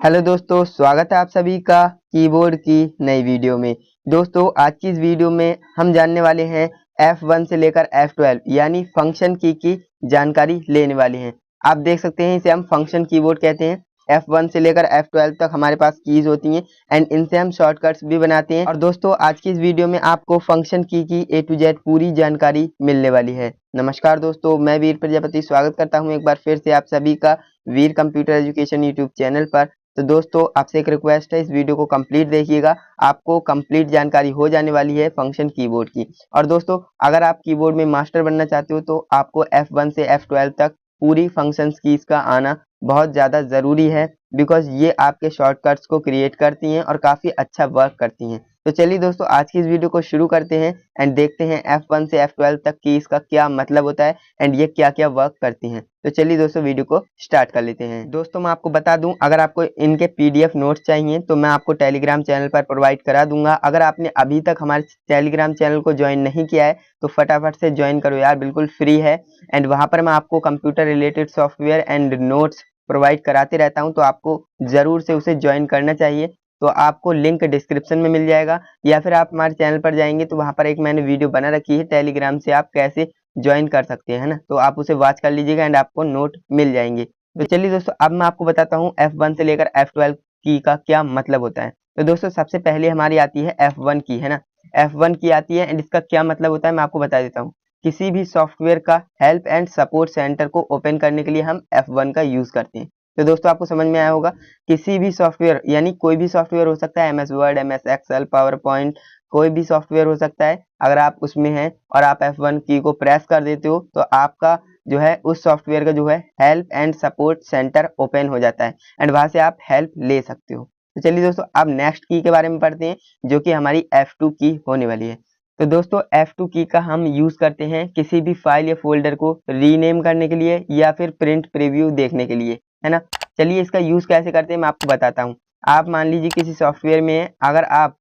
Hello दोस्तों, स्वागत है आप सभी का कीबोर्ड की नई वीडियो में। दोस्तों आज की इस वीडियो में हम जानने वाले हैं F1 से लेकर F12 यानी फंक्शन की जानकारी लेने वाले हैं। आप देख सकते हैं इसे हम फंक्शन कीबोर्ड कहते हैं। F1 से लेकर F12 तक हमारे पास कीज होती हैं एंड इनसे हम शॉर्टकट्स भी बनाते हैं। और दोस्तों आज की इस वीडियो में आपको फंक्शन की A to Z पूरी जानकारी मिलने वाली है। नमस्कार दोस्तों, मैं वीर प्रजापति स्वागत करता हूं एक बार फिर से आप सभी का वीर कंप्यूटर एजुकेशन यूट्यूब चैनल पर। तो दोस्तों आपसे एक रिक्वेस्ट है, इस वीडियो को कंप्लीट देखिएगा, आपको कंप्लीट जानकारी हो जाने वाली है फंक्शन कीबोर्ड की। और दोस्तों अगर आप कीबोर्ड में मास्टर बनना चाहते हो तो आपको F1 से F12 तक पूरी फंक्शंस कीज का आना बहुत ज़्यादा ज़रूरी है, बिकॉज ये आपके शॉर्टकट्स को क्रिएट करती हैं और काफ़ी अच्छा वर्क करती हैं। तो चलिए दोस्तों आज की इस वीडियो को शुरू करते हैं एंड देखते हैं F1 से F12 तक की इसका क्या मतलब होता है एंड ये क्या क्या वर्क करती हैं। तो चलिए दोस्तों वीडियो को स्टार्ट कर लेते हैं। दोस्तों मैं आपको बता दूं, अगर आपको इनके PDF नोट्स चाहिए तो मैं आपको टेलीग्राम चैनल पर प्रोवाइड करा दूंगा। अगर आपने अभी तक हमारे टेलीग्राम चैनल को ज्वाइन नहीं किया है तो फटाफट से ज्वाइन करो यार, बिल्कुल फ्री है एंड वहां पर मैं आपको computer related software and notes provide कराते रहता हूं, तो आपको जरूर से उसे ज्वाइन करना चाहिए। तो आपको लिंक डिस्क्रिप्शन में मिल जाएगा या फिर आप हमारे चैनल पर जाएंगे तो वहां पर एक मैंने वीडियो बना रखी है टेलीग्राम से आप कैसे ज्वाइन कर सकते हैं, है ना। तो आप उसे वॉच कर लीजिएगा एंड आपको नोट मिल जाएंगे। तो चलिए दोस्तों अब मैं आपको बताता हूँ F1 से लेकर F12 की का क्या मतलब होता है। तो दोस्तों सबसे पहले हमारी आती है F1 की, है ना। F1 की आती है एंड इसका क्या मतलब होता है मैं आपको बता देता हूँ। किसी भी सॉफ्टवेयर का हेल्प एंड सपोर्ट सेंटर को ओपन करने के लिए हम F1 का यूज करते हैं। तो दोस्तों आपको समझ में आया होगा, किसी भी सॉफ्टवेयर यानी कोई भी सॉफ्टवेयर हो सकता है, MS Word, MS Excel, PowerPoint, कोई भी सॉफ्टवेयर हो सकता है। अगर आप उसमें हैं और आप F1 की को प्रेस कर देते हो तो आपका जो है उस सॉफ्टवेयर का जो है help and support centre open हो जाता है एंड वहां से आप हेल्प ले सकते हो। तो चलिए दोस्तों अब नेक्स्ट की के बारे में पढ़ते हैं जो कि हमारी F2 की होने वाली है। तो दोस्तों F2 की का हम यूज करते हैं किसी भी फाइल या फोल्डर को रीनेम करने के लिए या फिर प्रिंट प्रीव्यू देखने के लिए, है ना। चलिए इसका यूज कैसे करते हैं मैं आपको बताता हूँ। आप मान लीजिए किसी सॉफ्टवेयर में है, अगर आप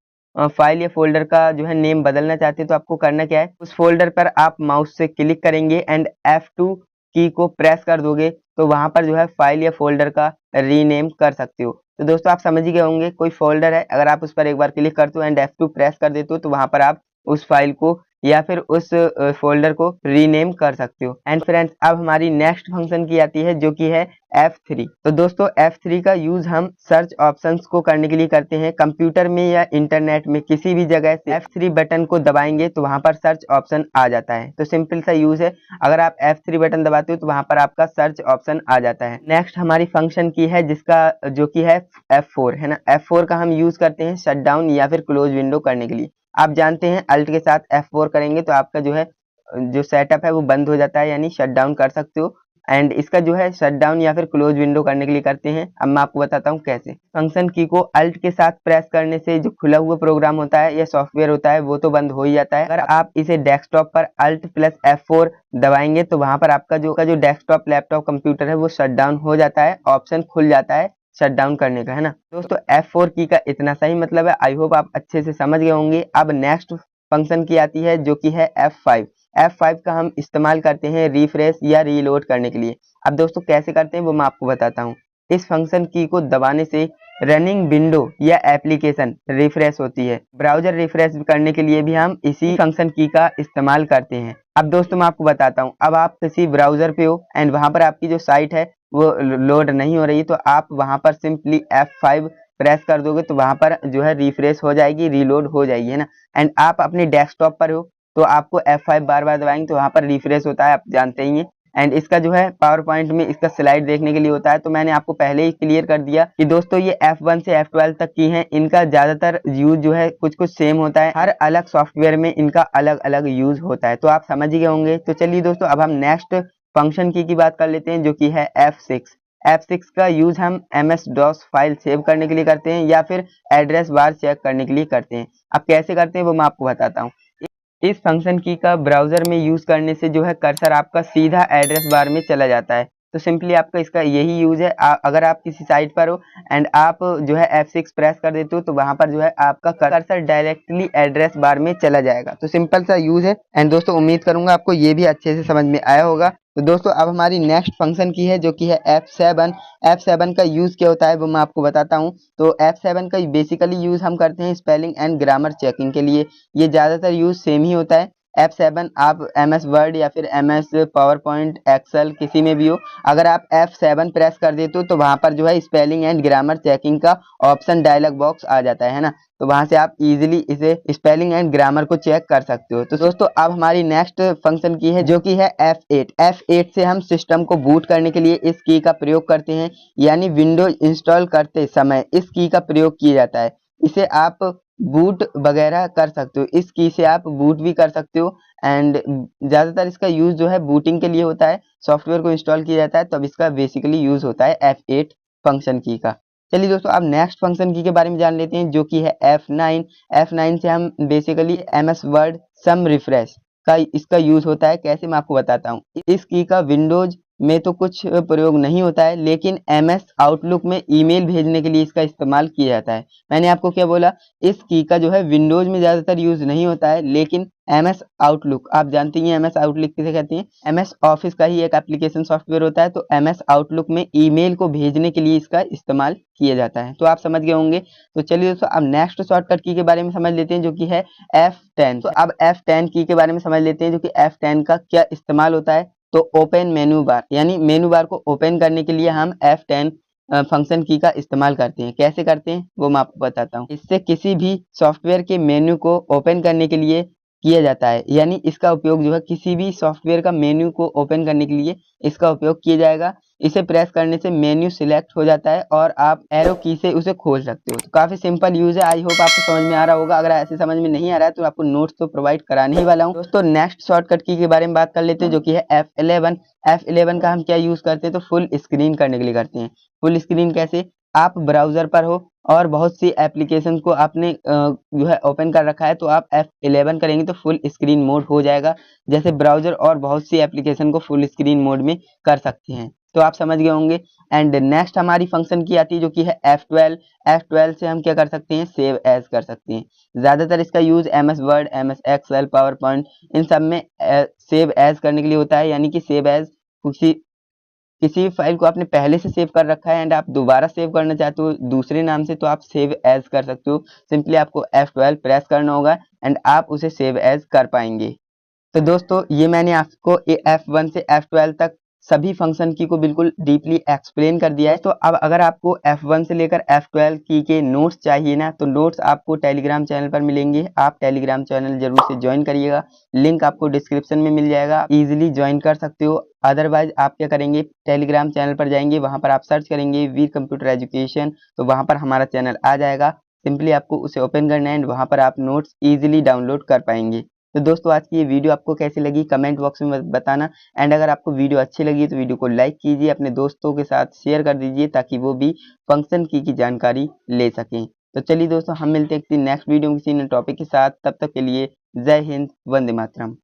फाइल या फोल्डर का जो है नेम बदलना चाहते हैं तो आपको करना क्या है, उस फोल्डर पर आप माउस से क्लिक करेंगे एंड F2 की को प्रेस कर दोगे तो वहां पर जो है फाइल या फोल्डर का रीनेम कर सकते हो। तो दोस्तों आप समझ ही गए होंगे, कोई फोल्डर है, अगर आप उस पर एक बार क्लिक करते हो एंड F2 प्रेस कर देते हो तो वहां पर आप उस फाइल को या फिर उस फोल्डर को रीनेम कर सकते हो। एंड फ्रेंड्स अब हमारी नेक्स्ट फंक्शन की आती है जो कि है F3। तो दोस्तों F3 का यूज हम सर्च ऑप्शंस को करने के लिए करते हैं। कंप्यूटर में या इंटरनेट में किसी भी जगह से F3 बटन को दबाएंगे तो वहां पर सर्च ऑप्शन आ जाता है। तो सिंपल सा यूज है, अगर आप F3 बटन दबाते हो तो वहां पर आपका सर्च ऑप्शन आ जाता है। नेक्स्ट हमारी फंक्शन की है जिसका जो कि है F4, है ना। F4 का हम यूज करते हैं शट डाउन या फिर क्लोज विंडो करने के लिए। आप जानते हैं अल्ट के साथ F4 करेंगे तो आपका जो है जो सेटअप है वो बंद हो जाता है, यानी शट डाउन कर सकते हो। एंड इसका जो है शट डाउन या फिर क्लोज विंडो करने के लिए करते हैं। अब मैं आपको बताता हूँ कैसे। फंक्शन की को अल्ट के साथ प्रेस करने से जो खुला हुआ प्रोग्राम होता है या सॉफ्टवेयर होता है वो तो बंद हो ही जाता है। अगर आप इसे डेस्कटॉप पर अल्ट प्लस F4 दबाएंगे तो वहां पर आपका जो डेस्कटॉप लैपटॉप कंप्यूटर है वो शट डाउन हो जाता है, ऑप्शन खुल जाता है शट डाउन करने का, है ना। दोस्तों F4 की का इतना सही मतलब है, आई होप आप अच्छे से समझ गए होंगे। अब नेक्स्ट फंक्शन की आती है जो कि है F5। F5 का हम इस्तेमाल करते हैं रिफ्रेश या रीलोड करने के लिए। अब दोस्तों कैसे करते हैं वो मैं आपको बताता हूँ। इस फंक्शन की को दबाने से रनिंग विंडो या एप्लीकेशन रिफ्रेश होती है। ब्राउजर रिफ्रेश करने के लिए भी हम इसी फंक्शन की का इस्तेमाल करते हैं। अब दोस्तों मैं आपको बताता हूँ, अब आप किसी ब्राउजर पे हो एंड वहां पर आपकी जो साइट है वो लोड नहीं हो रही तो आप वहां पर सिंपली F5 प्रेस कर दोगे तो वहां पर जो है रिफ्रेश हो जाएगी, रीलोड हो जाएगी, है ना। एंड आप अपने डेस्कटॉप पर हो तो आपको F5 बार बार दबाएंगे तो वहां पर रिफ्रेश होता है, आप जानते ही हैं। एंड इसका जो है पावर पॉइंट में इसका स्लाइड देखने के लिए होता है। तो मैंने आपको पहले ही क्लियर कर दिया कि दोस्तों ये F1 से F12 तक की हैं, इनका ज्यादातर यूज जो है कुछ कुछ सेम होता है, हर अलग सॉफ्टवेयर में इनका अलग अलग यूज होता है। तो आप समझ ही गए होंगे। तो चलिए दोस्तों अब हम नेक्स्ट फंक्शन की बात कर लेते हैं जो कि है F6। F6 का यूज हम MS DOS फाइल सेव करने के लिए करते हैं या फिर एड्रेस बार चेक करने के लिए करते हैं। अब कैसे करते हैं वो मैं आपको बताता हूँ। इस फंक्शन की का ब्राउजर में यूज करने से जो है कर्सर आपका सीधा एड्रेस बार में चला जाता है। तो सिंपली आपका इसका यही यूज है। अगर आप किसी साइट पर हो एंड आप जो है F6 प्रेस कर देते हो तो वहां पर जो है आपका कर्सर डायरेक्टली एड्रेस बार में चला जाएगा। तो सिंपल सा यूज है एंड दोस्तों उम्मीद करूंगा आपको ये भी अच्छे से समझ में आया होगा। तो दोस्तों अब हमारी नेक्स्ट फंक्शन की है जो कि है F7। F7 का यूज क्या होता है वो मैं आपको बताता हूँ। तो F7 का बेसिकली यूज हम करते हैं स्पेलिंग एंड ग्रामर चेकिंग के लिए। ये ज्यादातर यूज सेम ही होता है। F7 आप MS वर्ड या फिर MS पावर पॉइंट एक्सेल किसी में भी हो, अगर आप F7 प्रेस कर देते हो तो वहां पर जो है स्पेलिंग एंड ग्रामर चेकिंग का ऑप्शन डायलॉग बॉक्स आ जाता है ना। तो वहां से आप इजीली इसे स्पेलिंग एंड ग्रामर को चेक कर सकते हो। तो दोस्तों अब हमारी नेक्स्ट फंक्शन की है जो कि है F8। F8 से हम सिस्टम को बूट करने के लिए इस की का प्रयोग करते हैं, यानी विंडोज इंस्टॉल करते समय इस की का प्रयोग किया जाता है। इसे आप बूट वगैरह कर सकते हो, इस की से आप बूट भी कर सकते हो एंड ज्यादातर इसका यूज जो है बूटिंग के लिए होता है। सॉफ्टवेयर को इंस्टॉल किया जाता है तब इसका बेसिकली यूज होता है F8 फंक्शन की का। चलिए दोस्तों अब नेक्स्ट फंक्शन की के बारे में जान लेते हैं जो कि है F9। F9 से हम बेसिकली MS वर्ड सम रिफ्रेश का इसका यूज होता है। कैसे मैं आपको बताता हूँ। इस की का विंडोज में तो कुछ प्रयोग नहीं होता है, लेकिन MS आउटलुक में ईमेल भेजने के लिए इसका इस्तेमाल किया जाता है। मैंने आपको क्या बोला, इस की का जो है विंडोज में ज्यादातर यूज नहीं होता है, लेकिन MS आउटलुक आप जानती हैं MS आउटलुक किसे कहते हैं। MS ऑफिस का ही एक एप्लीकेशन सॉफ्टवेयर होता है। तो MS आउटलुक में ईमेल को भेजने के लिए इसका इस्तेमाल किया जाता है। तो आप समझ गए होंगे। तो चलिए दोस्तों अब नेक्स्ट शॉर्टकट की के बारे में समझ लेते हैं जो कि है F10। तो अब F10 की के बारे में समझ लेते हैं जो कि F10 का क्या इस्तेमाल होता है। तो ओपन मेनू बार, यानी मेनू बार को ओपन करने के लिए हम F10 फंक्शन की का इस्तेमाल करते हैं। कैसे करते हैं वो मैं आपको बताता हूँ। इससे किसी भी सॉफ्टवेयर के मेन्यू को ओपन करने के लिए किया जाता है, यानी इसका उपयोग जो है किसी भी सॉफ्टवेयर का मेन्यू को ओपन करने के लिए इसका उपयोग किया जाएगा। इसे प्रेस करने से मेन्यू सिलेक्ट हो जाता है और आप एरो की से उसे खोल सकते हो। तो काफी सिंपल यूज है। आई होप आपको समझ में आ रहा होगा। अगर ऐसे समझ में नहीं आ रहा है तो आपको नोट्स तो प्रोवाइड कराने ही वाला हूँ। दोस्तों नेक्स्ट शॉर्टकट की के बारे में बात कर लेते हैं जो कि है F11। F11 का हम क्या यूज करते हैं तो फुल स्क्रीन करने के लिए करते हैं। फुल स्क्रीन कैसे, आप ब्राउजर पर हो और बहुत सी एप्लीकेशन को आपने जो है ओपन कर रखा है तो आप F11 करेंगे तो फुल स्क्रीन मोड हो जाएगा। जैसे ब्राउजर और बहुत सी एप्लीकेशन को फुल स्क्रीन मोड में कर सकते हैं। तो आप समझ गए होंगे। एंड नेक्स्ट हमारी फंक्शन की आती है जो कि है F12। F12 से हम क्या कर सकते हैं, सेव एज कर सकते हैं। ज्यादातर इसका use MS Word, MS Excel, PowerPoint इन सब में सेव एज करने के लिए होता है। यानी कि सेव एज किसी फाइल को आपने पहले से सेव कर रखा है एंड आप दोबारा सेव करना चाहते हो दूसरे नाम से तो आप सेव एज कर सकते हो। सिंपली आपको F12 प्रेस करना होगा एंड आप उसे सेव एज कर पाएंगे। तो दोस्तों ये मैंने आपको F1 से F12 तक सभी फंक्शन की को बिल्कुल डीपली एक्सप्लेन कर दिया है। तो अब अगर आपको F1 से लेकर F12 की के नोट्स चाहिए ना, तो नोट्स आपको टेलीग्राम चैनल पर मिलेंगे। आप टेलीग्राम चैनल जरूर से ज्वाइन करिएगा, लिंक आपको डिस्क्रिप्शन में मिल जाएगा, इजीली ज्वाइन कर सकते हो। अदरवाइज आप क्या करेंगे, टेलीग्राम चैनल पर जाएंगे, वहां पर आप सर्च करेंगे वीर कंप्यूटर एजुकेशन, तो वहां पर हमारा चैनल आ जाएगा। सिंपली आपको उसे ओपन करना है एंड वहां पर आप नोट्स इजीली डाउनलोड कर पाएंगे। तो दोस्तों आज की ये वीडियो आपको कैसी लगी कमेंट बॉक्स में बताना एंड अगर आपको वीडियो अच्छी लगी तो वीडियो को लाइक कीजिए, अपने दोस्तों के साथ शेयर कर दीजिए ताकि वो भी फंक्शन की जानकारी ले सकें। तो चलिए दोस्तों हम मिलते हैं किसी नेक्स्ट वीडियो में किसी नए टॉपिक के साथ। तब तक के लिए जय हिंद, वंदे मातरम।